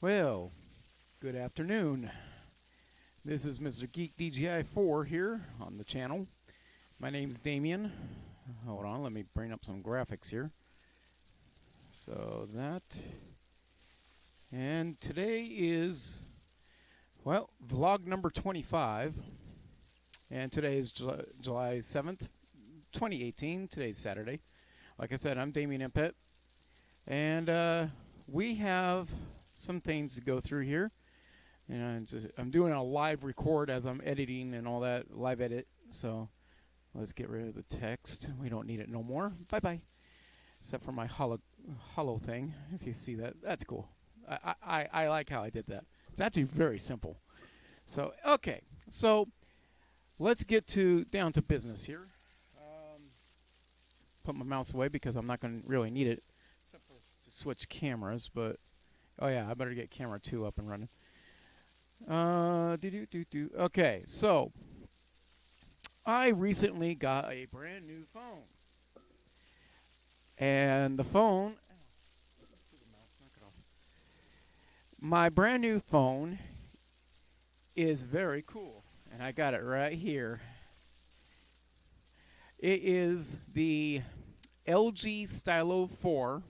Well, good afternoon. This is Mr. Geek DGI 4 here on the channel. My name's Damien. Hold on, let me bring up some graphics here. So that. And today is, well, vlog number 25. And today is July 7th, 2018. Today's Saturday. Like I said, I'm Damien Impet. And we have some things to go through here. And I'm doing a live record as I'm editing and all that, live edit. So let's get rid of the text. We don't need it no more. Bye-bye. Except for my hollow thing. If you see that, that's cool. I like how I did that. It's actually very simple. So, okay. So let's get down to business here. Put my mouse away because I'm not going to really need it. Except for to switch cameras, but oh yeah, I better get camera 2 up and running. Okay, so I recently got a brand new phone, and the phone. My brand new phone is very cool, and I got it right here. It is the LG Stylo 4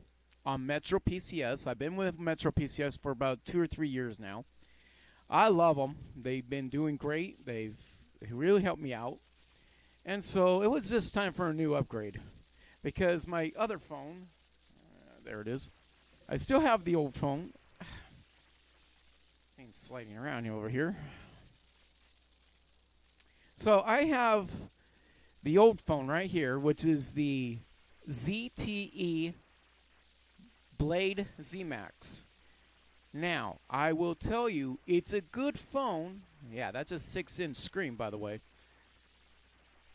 on Metro PCS. I've been with Metro PCS for about 2 or 3 years now. I love them. They've been doing great. They really helped me out. And so it was just time for a new upgrade. Because my other phone, there it is. I still have the old phone. Things sliding around over here. So I have the old phone right here, which is the ZTE Blade Z-Max. Now, I will tell you, it's a good phone. Yeah, that's a 6-inch screen, by the way.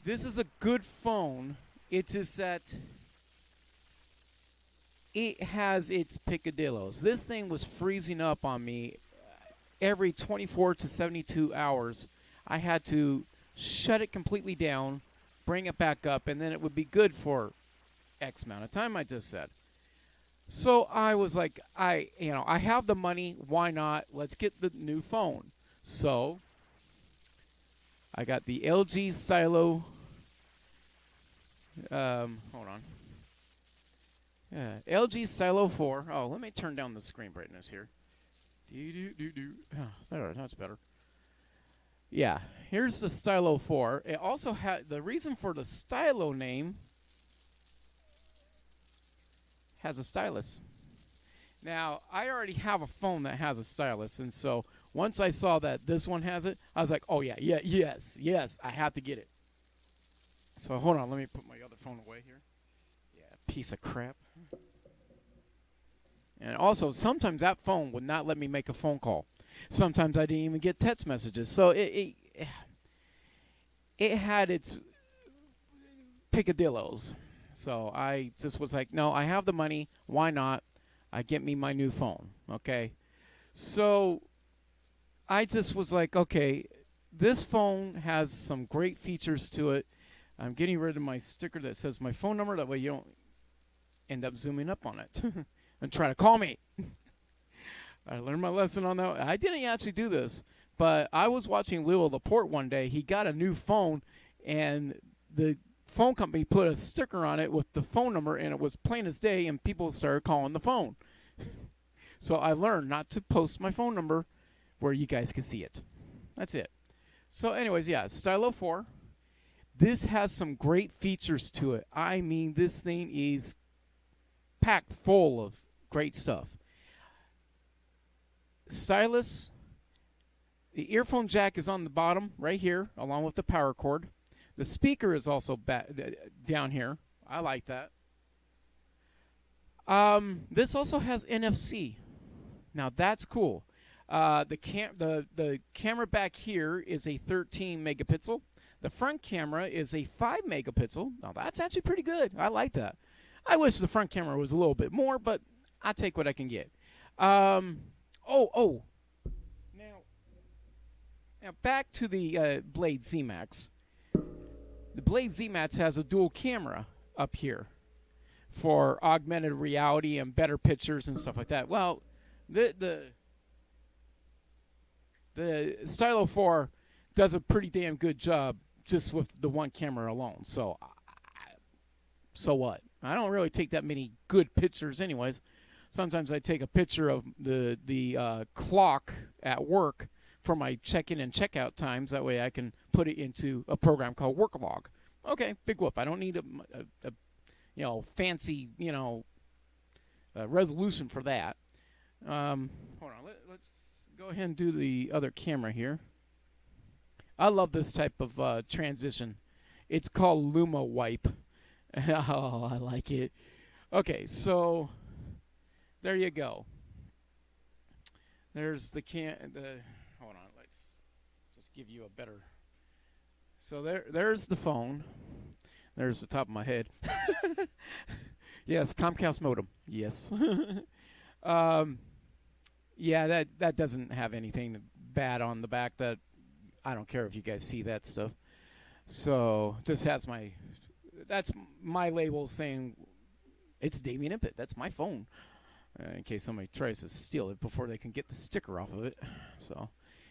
This is a good phone. It's just that it has its picadillos. This thing was freezing up on me every 24 to 72 hours. I had to shut it completely down, bring it back up, and then it would be good for X amount of time, I just said. So I was like, I have the money. Why not? Let's get the new phone. So I got the LG Stylo. Hold on. Yeah, LG Stylo 4. Oh, let me turn down the screen brightness here. Oh, there, that's better. Yeah, here's the Stylo 4. It also had the reason for the Stylo name. Has a stylus. Now, I already have a phone that has a stylus, and so once I saw that this one has it, I was like, oh yeah, yes, I have to get it. So hold on, let me put my other phone away here. Yeah, piece of crap. And also, sometimes that phone would not let me make a phone call. Sometimes I didn't even get text messages. So it had its picadillos. So I just was like, no, I have the money. Why not? I get me my new phone. Okay. So I just was like, okay, this phone has some great features to it. I'm getting rid of my sticker that says my phone number. That way you don't end up zooming up on it and try to call me. I learned my lesson on that. I didn't actually do this, but I was watching Leo Laporte one day. He got a new phone, and the phone company put a sticker on it with the phone number, and it was plain as day, and people started calling the phone. So I learned not to post my phone number where you guys can see it. That's it. So anyways, yeah, Stylo 4. This has some great features to it. I mean, this thing is packed full of great stuff. Stylus. The earphone jack is on the bottom right here, along with the power cord. The speaker is also down here. I like that. This also has NFC. Now that's cool. The camera back here is a 13 megapixel. The front camera is a 5 megapixel. Now that's actually pretty good. I like that. I wish the front camera was a little bit more, but I take what I can get. Now back to the Blade Z-Max. The Blade Z-Max has a dual camera up here for augmented reality and better pictures and stuff like that. Well, the The Stylo 4 does a pretty damn good job just with the one camera alone. So what? I don't really take that many good pictures anyways. Sometimes I take a picture of the clock at work for my check-in and check-out times. That way I can put it into a program called Worklog. Okay, big whoop. I don't need a fancy, resolution for that. Hold on. Let's go ahead and do the other camera here. I love this type of transition. It's called Luma Wipe. Oh, I like it. Okay, so there you go. There's the hold on, let's just give you a better. So there's the phone. There's the top of my head. Yes, Comcast modem. Yes. Yeah, that doesn't have anything bad on the back. That I don't care if you guys see that stuff. So just has that's my label saying it's Damien Impet. That's my phone. In case somebody tries to steal it before they can get the sticker off of it. So,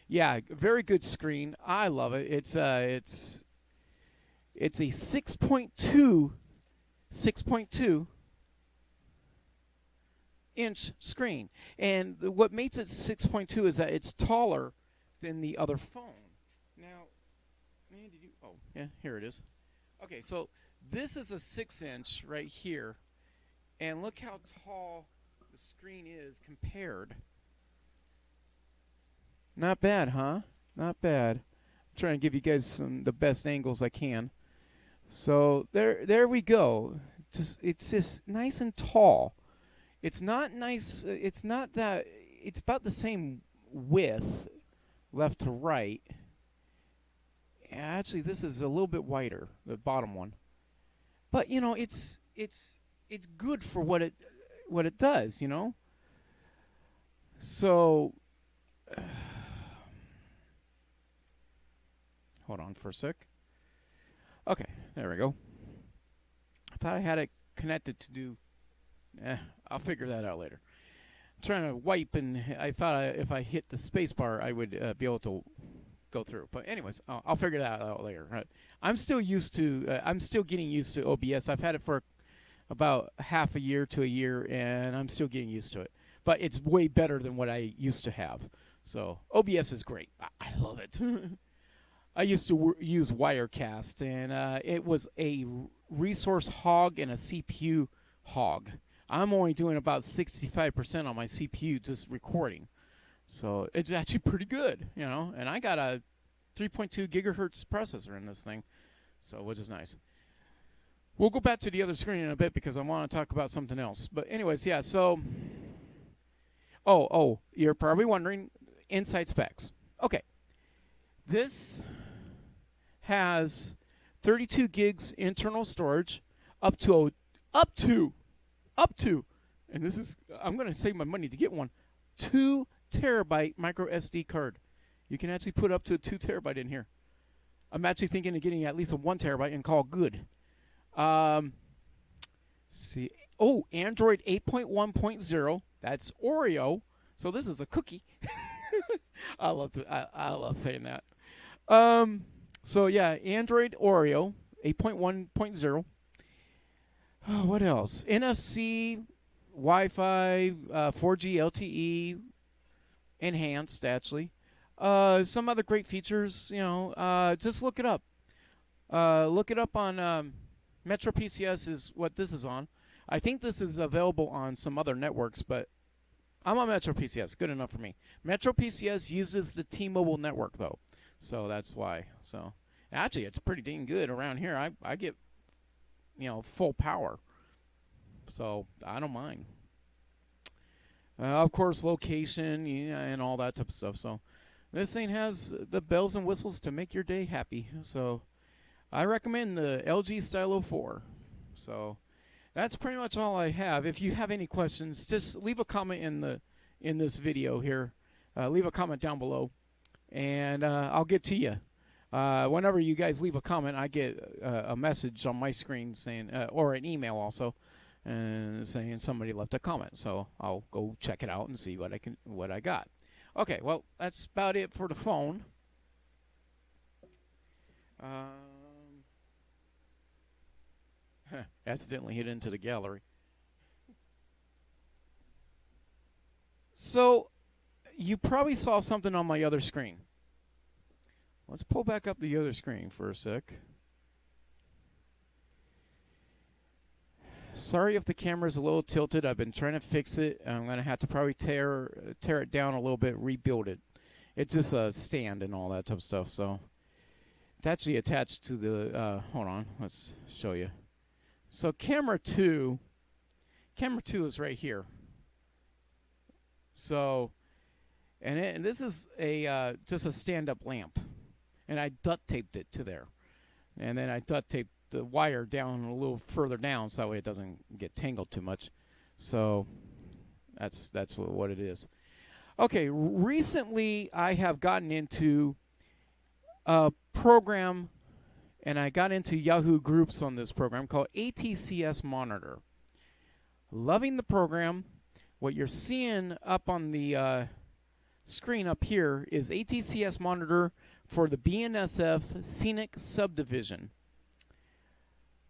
yeah, very good screen. I love it. It's a 6.2 inch screen, and what makes it 6.2 is that it's taller than the other phone. Now, oh yeah, here it is. Okay, so this is a 6-inch right here, and look how tall the screen is compared. Not bad, huh? Not bad. I'm trying to give you guys the best angles I can. So there we go. It's just nice and tall. It's not nice. It's not that. It's about the same width, left to right. Actually, this is a little bit wider, the bottom one. But it's good for what it does. So hold on for a sec. Okay, there we go. I thought I had it connected to do. I'll figure that out later. I'm trying to wipe, and I thought if I hit the space bar, I would be able to go through. But anyways, I'll figure that out later. Right. I'm still getting used to OBS. I've had it for about half a year to a year, and I'm still getting used to it. But it's way better than what I used to have. So OBS is great. I love it. I used to use Wirecast, and it was a resource hog and a CPU hog. I'm only doing about 65% on my CPU just recording. So it's actually pretty good, and I got a 3.2 gigahertz processor in this thing, so which is nice. We'll go back to the other screen in a bit because I want to talk about something else. But anyways, yeah, so oh, you're probably wondering inside specs. Okay. This has 32 gigs internal storage up to, and this is, I'm going to save my money to get one, 2 terabyte micro SD card. You can actually put up to a 2 terabyte in here. I'm actually thinking of getting at least a 1 terabyte and call it good. See, Android 8.1.0. That's Oreo. So this is a cookie. I love saying that. So yeah, Android Oreo 8.1.0. Oh, what else? NFC, Wi-Fi, 4G LTE, enhanced actually. Some other great features. Just look it up. Look it up on Metro PCS is what this is on. I think this is available on some other networks, but I'm on Metro PCS. Good enough for me. Metro PCS uses the T-Mobile network, though. So that's why. So actually, it's pretty dang good around here. I get, full power. So I don't mind. Of course, location and all that type of stuff. So this thing has the bells and whistles to make your day happy. So I recommend the LG Stylo 4. So that's pretty much all I have. If you have any questions, just leave a comment in this video here. Leave a comment down below, and I'll get to you. Whenever you guys leave a comment, I get a message on my screen saying, or an email also, saying somebody left a comment. So I'll go check it out and see what I got. Okay, well, that's about it for the phone. Um, accidentally hit into the gallery. So, you probably saw something on my other screen. Let's pull back up the other screen for a sec. Sorry if the camera's a little tilted. I've been trying to fix it. I'm going to have to probably tear it down a little bit, rebuild it. It's just a stand and all that type of stuff. So it's actually attached to the, hold on, let's show you. So camera 2 is right here. So, and this is a just a stand-up lamp. And I duct taped it to there. And then I duct taped the wire down a little further down so that way it doesn't get tangled too much. So that's what it is. Okay, recently I have gotten into a program, and I got into Yahoo Groups on this program called ATCS Monitor. Loving the program. What you're seeing up on the screen up here is ATCS Monitor for the BNSF Scenic Subdivision.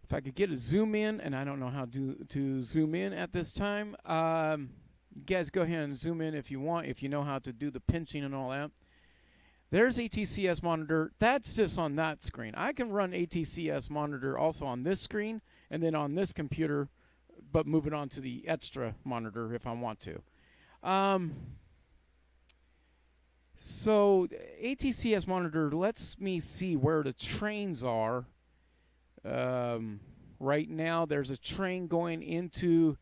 If I could get a zoom in, and I don't know how to zoom in at this time. You guys go ahead and zoom in if you want, if you know how to do the pinching and all that. There's ATCS Monitor. That's just on that screen. I can run ATCS Monitor also on this screen and then on this computer, but move it on to the extra monitor if I want to. So ATCS Monitor lets me see where the trains are. Right now there's a train going into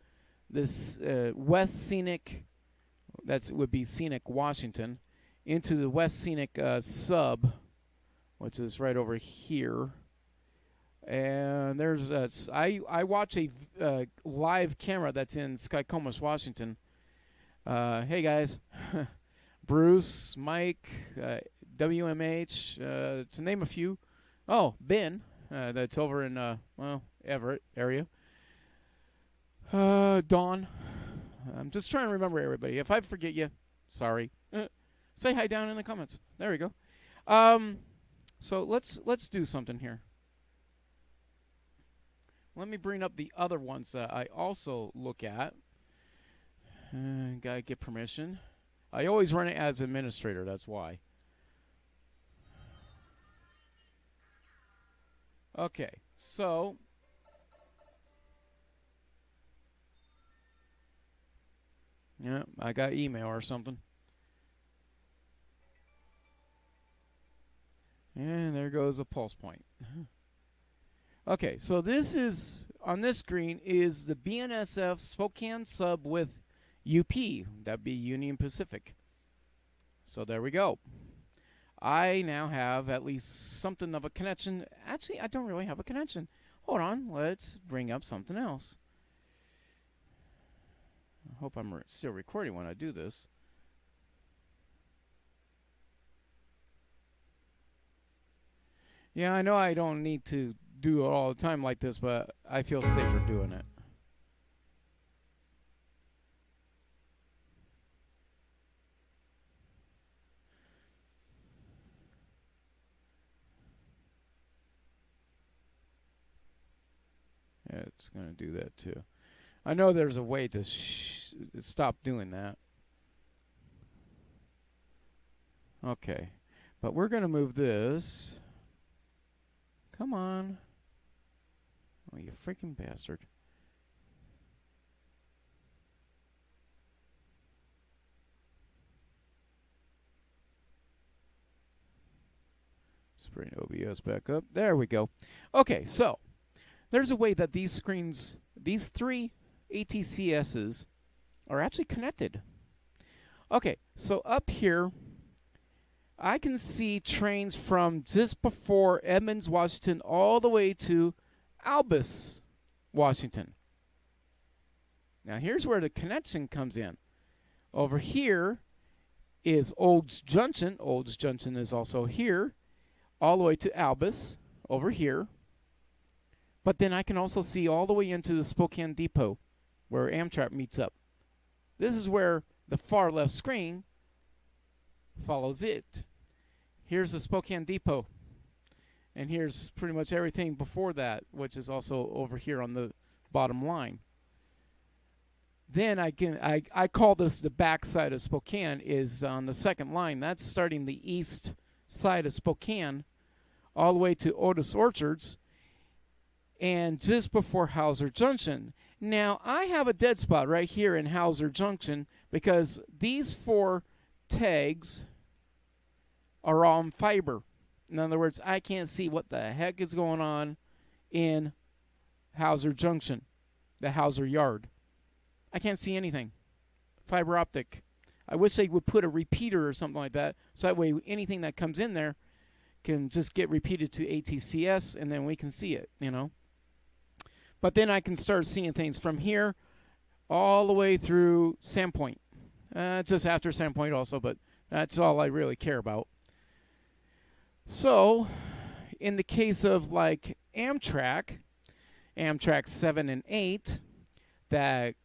this West Scenic, would be Scenic Washington, into the West Scenic sub, which is right over here. And there's I watch a live camera that's in Skycomas, Washington. Hey guys. Bruce, Mike, WMH, to name a few. Oh, Ben, that's over in, Everett area. Dawn. I'm just trying to remember everybody. If I forget you, sorry. Say hi down in the comments. There we go. So let's do something here. Let me bring up the other ones that I also look at. Gotta get permission. I always run it as administrator, that's why. Okay, so yeah, I got email or something. And there goes a pulse point. Okay, so this is, on this screen, is the BNSF Spokane sub with UP. That'd be Union Pacific. So there we go. I now have at least something of a connection. Actually, I don't really have a connection. Hold on, let's bring up something else. I hope I'm still recording when I do this. Yeah, I know I don't need to do it all the time like this, but I feel safer doing it. Yeah, it's going to do that too. I know there's a way to stop doing that. Okay, but we're going to move this. Come on. Oh, you freaking bastard. Let's bring OBS back up. There we go. Okay, so there's a way that these screens, these three ATCSs, are actually connected. Okay, so up here, I can see trains from just before Edmonds, Washington, all the way to Albus, Washington. Now here's where the connection comes in. Over here is Olds Junction. Olds Junction is also here, all the way to Albus, over here. But then I can also see all the way into the Spokane Depot, where Amtrak meets up. This is where the far left screen follows it. Here's the Spokane Depot. And here's pretty much everything before that, which is also over here on the bottom line. Then I call this the back side of Spokane, is on the second line. That's starting the east side of Spokane all the way to Otis Orchards and just before Hauser Junction. Now, I have a dead spot right here in Hauser Junction because these 4 tags are on fiber. In other words, I can't see what the heck is going on in Hauser Junction, the Hauser Yard. I can't see anything. Fiber optic. I wish they would put a repeater or something like that, so that way anything that comes in there can just get repeated to ATCS, and then we can see it, you know. But then I can start seeing things from here all the way through Sandpoint. Just after Sandpoint also, but that's all I really care about. So, in the case of like Amtrak 7 and 8, that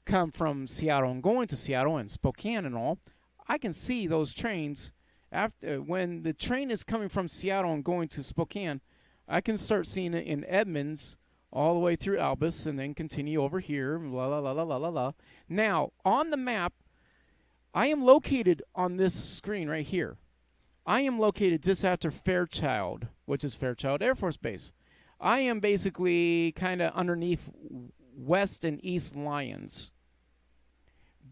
come from Seattle and going to Seattle and Spokane and all, I can see those trains. After when the train is coming from Seattle and going to Spokane, I can start seeing it in Edmonds all the way through Albus and then continue over here. La la la la la la la. Now, on the map, I am located on this screen right here. I am located just after Fairchild, which is Fairchild Air Force Base. I am basically kind of underneath West and East Lyons.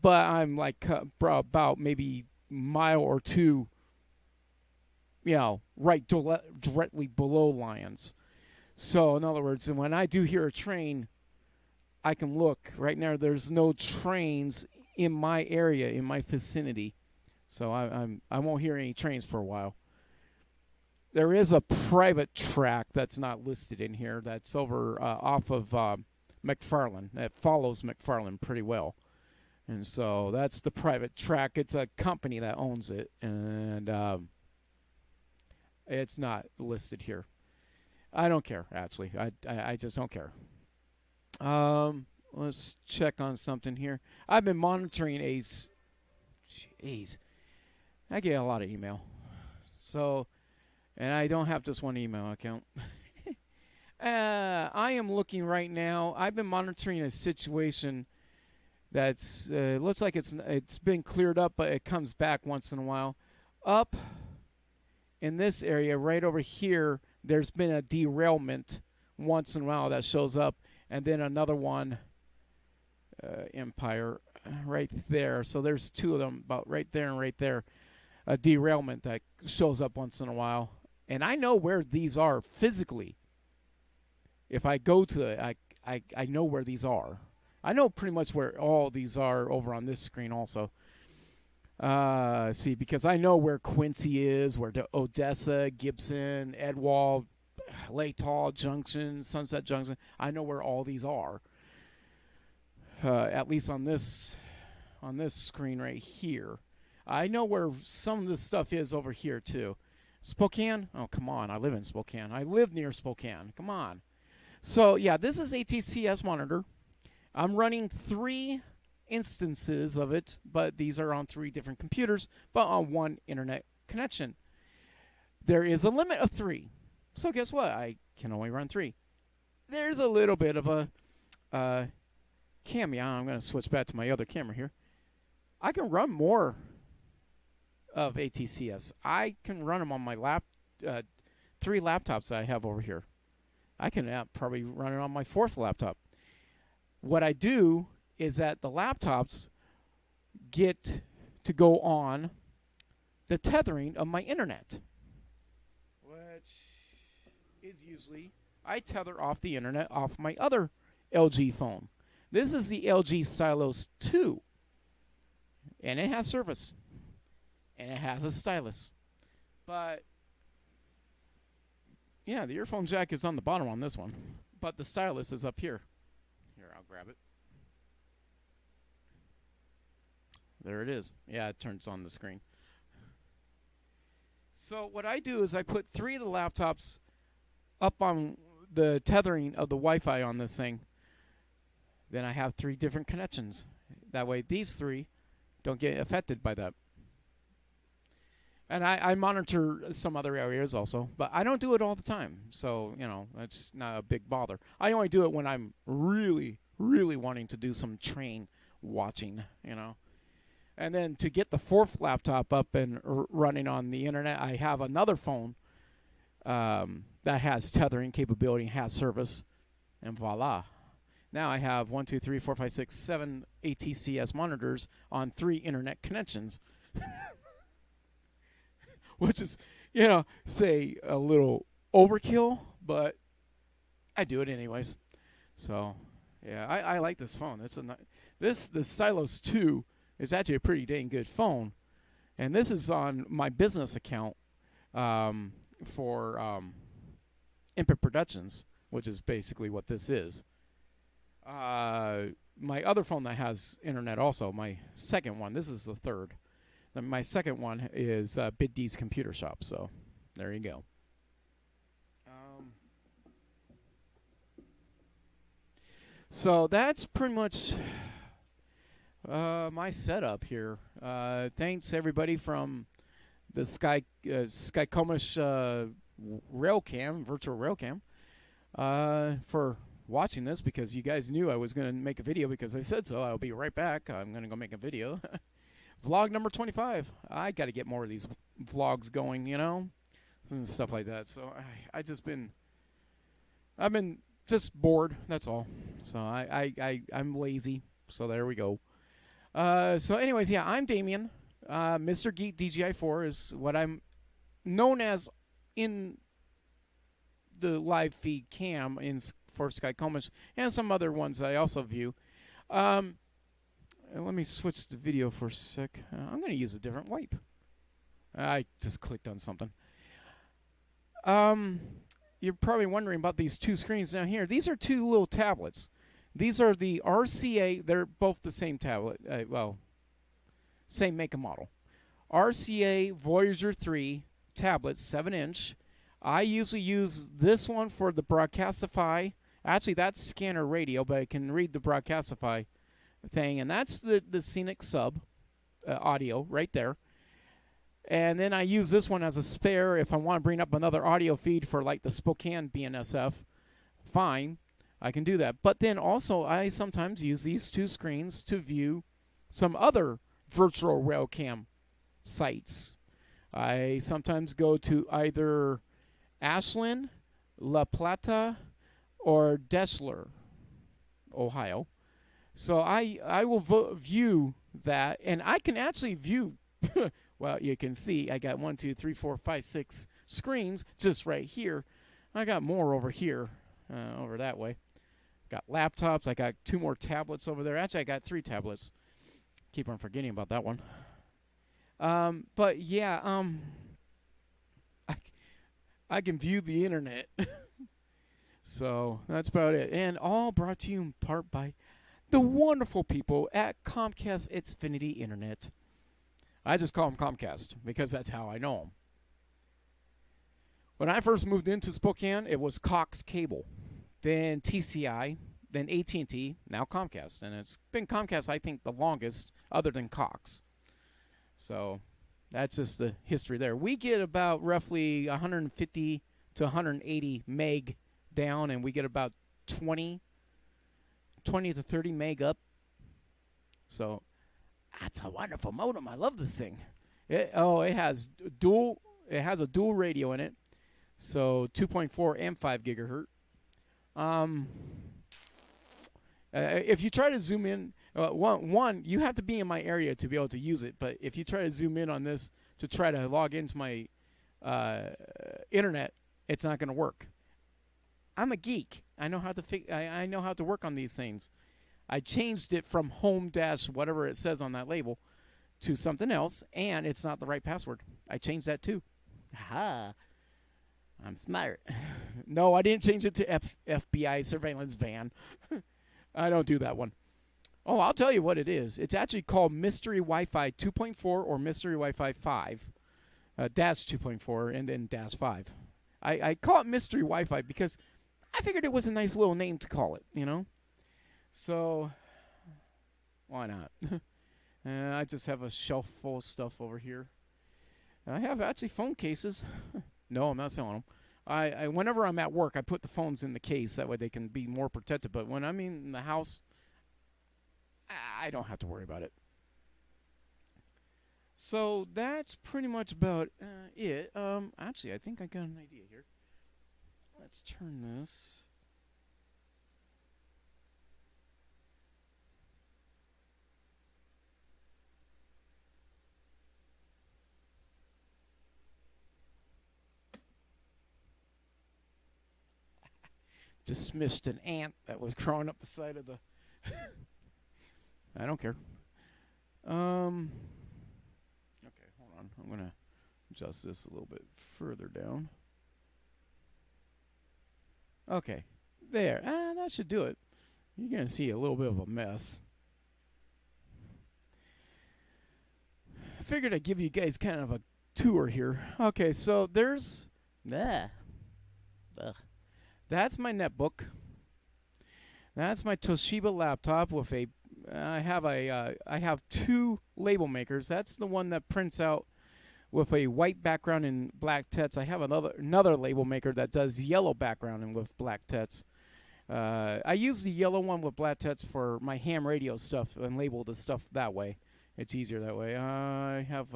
But I'm like about maybe a mile or two, you know, right directly below Lyons. So, in other words, when I do hear a train, I can look. Right now, there's no trains in my area, in my vicinity. So I won't hear any trains for a while. There is a private track that's not listed in here. That's over off of McFarland. That follows McFarland pretty well. And so that's the private track. It's a company that owns it. And it's not listed here. I don't care, actually. I just don't care. Let's check on something here. I've been monitoring a... Jeez. I get a lot of email. So, and I don't have just one email account. I am looking right now. I've been monitoring a situation that's looks like it's been cleared up, but it comes back once in a while. Up in this area, right over here, there's been a derailment once in a while that shows up, and then another one, Empire, right there. So there's 2 of them, about right there and right there. A derailment that shows up once in a while. And I know where these are physically. If I go to it, I know where these are. I know pretty much where all these are over on this screen also. See, because I know where Quincy is, where Odessa, Gibson, Edwald, Laytall Junction, Sunset Junction. I know where all these are. At least on this screen right here. I know where some of this stuff is over here too. Spokane? Oh, come on. I live in Spokane. I live near Spokane. Come on. So, yeah, this is ATCS Monitor. I'm running 3 instances of it, but these are on 3 different computers, but on 1 internet connection. There is a limit of 3. So guess what? I can only run 3. There's a little bit of a camera. I'm going to switch back to my other camera here. I can run more of ATCS. I can run them on my 3 laptops that I have over here. I can probably run it on my 4th laptop. What I do is that the laptops get to go on the tethering of my internet, which is usually I tether off the internet off my other LG phone. This is the LG Stylus 2, and it has service, and it has a stylus. But yeah, the earphone jack is on the bottom on this one, but the stylus is up here. Here, I'll grab it. There it is. Yeah, it turns on the screen. So what I do is I put 3 of the laptops up on the tethering of the Wi-Fi on this thing. Then I have 3 different connections. That way these 3 don't get affected by that. And I monitor some other areas also, but I don't do it all the time. So, it's not a big bother. I only do it when I'm really, really wanting to do some train watching. And then to get the fourth laptop up and running on the internet, I have another phone that has tethering capability, has service, and voila. Now I have 1, 2, 3, 4, 5, 6, 7 ATCS monitors on 3 internet connections. Which is, say a little overkill, but I do it anyways. So, yeah, I like this phone. The Stylus 2 is actually a pretty dang good phone, and this is on my business account for Impet Productions, which is basically what this is. My other phone that has internet also, my second one. This is the third. My second one is Bid D's Computer Shop, so there you go. So that's pretty much my setup here. Thanks everybody from the Skycomish Railcam, virtual Railcam, for watching this, because you guys knew I was going to make a video because I said so. I'll be right back. I'm going to go make a video. Vlog number 25. I got to get more of these vlogs going, and stuff like that. So I've been just bored. That's all. So I'm lazy. So there we go. So anyways, yeah, I'm Damien. Mr. Geek DGI4 is what I'm known as in the live feed cam for Skycomish and some other ones I also view. Let me switch the video for a sec. I'm going to use a different wipe. I just clicked on something. You're probably wondering about these 2 screens down here. These are 2 little tablets. These are the RCA. They're both the same tablet. Same make and model. RCA Voyager 3 tablet, 7-inch. I usually use this one for the Broadcastify. Actually, that's scanner radio, but I can read the Broadcastify thing, and that's the Scenic Sub audio right there. And then I use this one as a spare if I want to bring up another audio feed for like the Spokane BNSF. Fine, I can do that. But then also I sometimes use these 2 screens to view some other virtual Railcam sites. I sometimes go to either Ashland, La Plata, or Deschler, Ohio. So I will view that, and I can actually view, well, you can see I got 1, 2, 3, 4, 5, 6 screens just right here. I got more over here, over that way. Got laptops. I got 2 more tablets over there. Actually, I got 3 tablets. Keep on forgetting about that one. But yeah, I can view the internet. So that's about it. And all brought to you in part by the wonderful people at Comcast Xfinity Internet. I just call them Comcast because that's how I know them. When I first moved into Spokane, it was Cox Cable, then TCI, then AT&T, now Comcast. And it's been Comcast, I think, the longest other than Cox. So that's just the history there. We get about roughly 150 to 180 meg down, and we get about 20 to 30 meg up. So that's a wonderful modem. I love this thing. It has a dual radio in it. So 2.4 and 5 gigahertz. If you try to zoom in, one, you have to be in my area to be able to use it. But if you try to zoom in on this to try to log into my internet, it's not going to work. I'm a geek. I know how to I know how to work on these things. I changed it from home dash whatever it says on that label to something else, and it's not the right password. I changed that too. Aha. I'm smart. No, I didn't change it to FBI surveillance van. I don't do that one. Oh, I'll tell you what it is. It's actually called Mystery Wi-Fi 2.4 or Mystery Wi-Fi 5, dash 2.4, and then dash 5. I call it Mystery Wi-Fi because I figured it was a nice little name to call it, So, why not? I just have a shelf full of stuff over here. I have actually phone cases. No, I'm not selling them. Whenever I'm at work, I put the phones in the case. That way they can be more protected. But when I'm in the house, I don't have to worry about it. So that's pretty much about it. Actually, I think I got an idea here. Let's turn this. Dismissed an ant that was crawling up the side of the. I don't care. Okay, hold on. I'm gonna adjust this a little bit further down. Okay, there. That should do it. You're gonna see a little bit of a mess. I figured I'd give you guys kind of a tour here. Okay, so there's. That's my netbook. That's my Toshiba laptop with a. I have two label makers. That's the one that prints out with a white background and black text. I have another label maker that does yellow background and with black text. I use the yellow one with black text for my ham radio stuff and label the stuff that way. It's easier that way. I have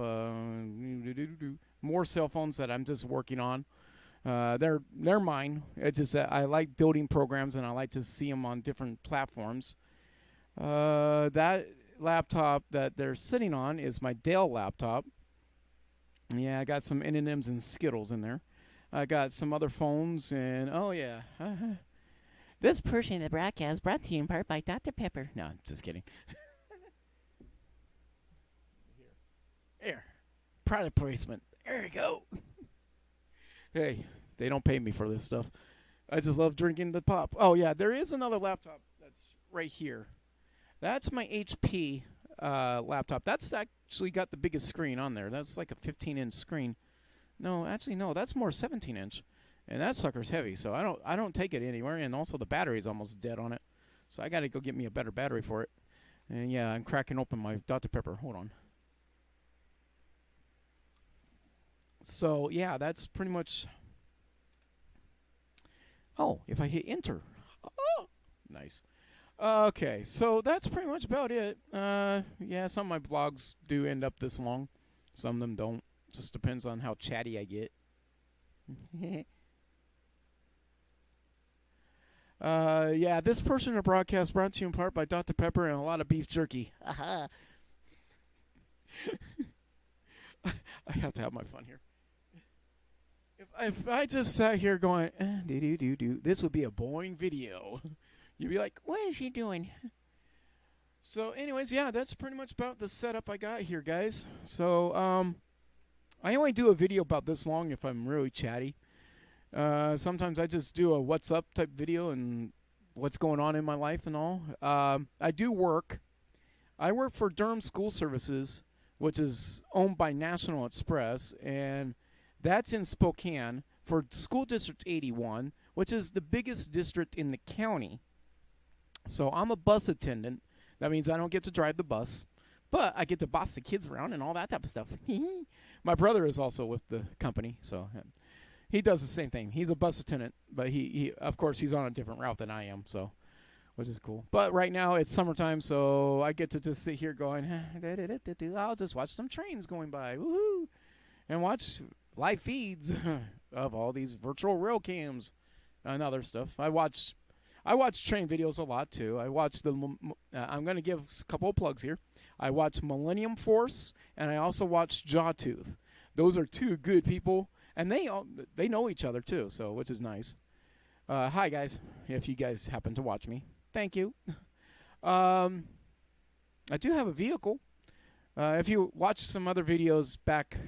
more cell phones that I'm just working on. They're mine. It's just that I like building programs and I like to see them on different platforms. That laptop that they're sitting on is my Dell laptop. Yeah, I got some M&Ms and Skittles in there. I got some other phones and oh yeah. This portion of the broadcast brought to you in part by Dr. Pepper. No, just kidding. Here, product placement. There you go. Hey, they don't pay me for this stuff. I just love drinking the pop. Oh, yeah, there is another laptop that's right here. That's my HP laptop. That's actually got the biggest screen on there. That's like a 15-inch screen. No, actually, no, that's more 17-inch. And that sucker's heavy, so I don't take it anywhere. And also the battery's almost dead on it. So I got to go get me a better battery for it. And, yeah, I'm cracking open my Dr. Pepper. Hold on. So, yeah, that's pretty much... Oh, if I hit enter. Oh, nice. Okay, so that's pretty much about it. Yeah, some of my vlogs do end up this long. Some of them don't. Just depends on how chatty I get. Yeah, this portion of broadcast brought to you in part by Dr. Pepper and a lot of beef jerky. I have to have my fun here. If I just sat here going, this would be a boring video. You'd be like, what is she doing? So anyways, yeah, that's pretty much about the setup I got here, guys. So I only do a video about this long if I'm really chatty. Sometimes I just do a what's up type video and what's going on in my life and all. I do work. I work for Durham School Services, which is owned by National Express, and that's in Spokane for School District 81, which is the biggest district in the county. So I'm a bus attendant. That means I don't get to drive the bus, but I get to boss the kids around and all that type of stuff. My brother is also with the company, so he does the same thing. He's a bus attendant, but he of course, he's on a different route than I am, so which is cool. But right now it's summertime, so I get to just sit here going, I'll just watch some trains going by, woohoo, and watch live feeds of all these virtual rail cams and other stuff. I watch train videos a lot too. I watch I'm going to give a couple of plugs here. I watch Millennium Force and I also watch Jawtooth. Those are two good people, and they know each other too, so which is nice. Hi guys, if you guys happen to watch me, thank you. I do have a vehicle. If you watch some other videos back,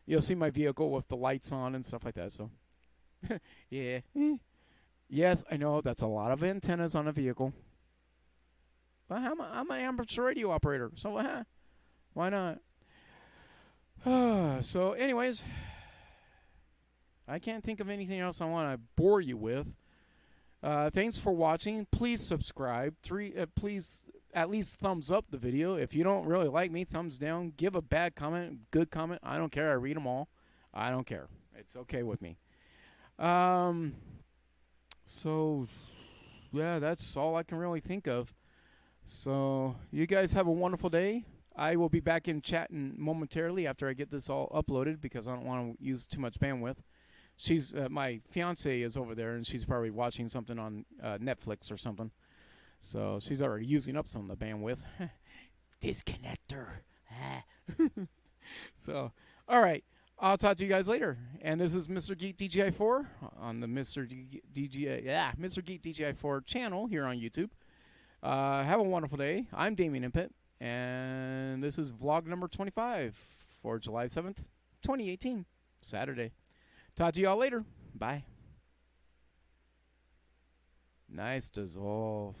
you'll see my vehicle with the lights on and stuff like that. So, yeah. Yes, I know that's a lot of antennas on a vehicle. But I'm an amateur radio operator, so why not? So, anyways, I can't think of anything else I want to bore you with. Thanks for watching. Please subscribe. Please at least thumbs up the video. If you don't really like me, thumbs down. Give a bad comment, good comment. I don't care. I read them all. I don't care. It's okay with me. So, yeah, that's all I can really think of. So, you guys have a wonderful day. I will be back in chatting momentarily after I get this all uploaded because I don't want to use too much bandwidth. She's my fiance is over there and she's probably watching something on Netflix or something. So she's already using up some of the bandwidth. Disconnect her. So, all right. I'll talk to you guys later. And this is Mr. Geek DJI4 on the Mr. Geek DJI4 channel here on YouTube. Have a wonderful day. I'm Damien Impet, and this is vlog number 25 for July 7th, 2018, Saturday. Talk to you all later. Bye. Nice dissolve.